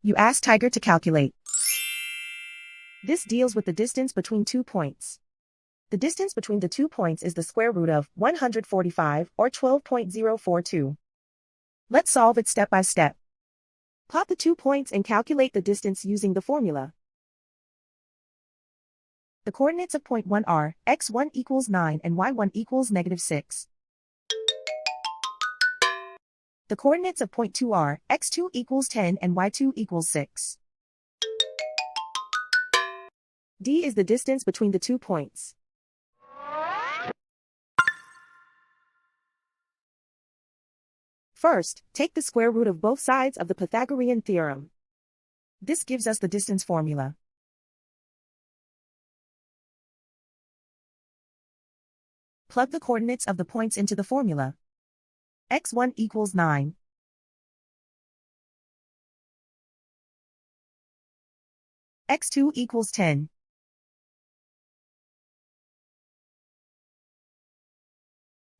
You ask Tiger to calculate. This deals with the distance between 2 points. The distance between the 2 points is the square root of 145 or 12.042. Let's solve it step by step. Plot the 2 points and calculate the distance using the formula. The coordinates of point 1 are x1 equals 9 and y1 equals -6. The coordinates of point 2 are x2 equals 10 and y2 equals 6. D is the distance between the 2 points. First, take the square root of both sides of the Pythagorean theorem. This gives us the distance formula. Plug the coordinates of the points into the formula. x1 equals 9. x2 equals 10.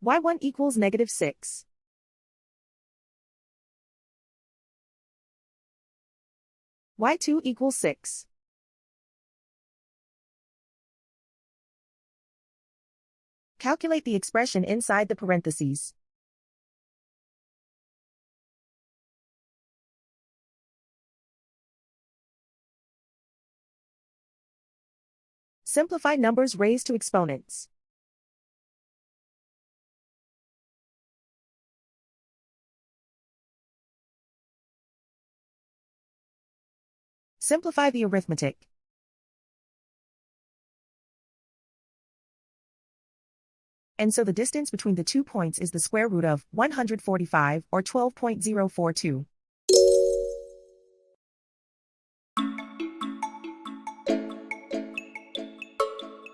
y1 equals -6. y2 equals 6. Calculate the expression inside the parentheses. Simplify numbers raised to exponents. Simplify the arithmetic. And so the distance between the 2 points is the square root of 145 or 12.042.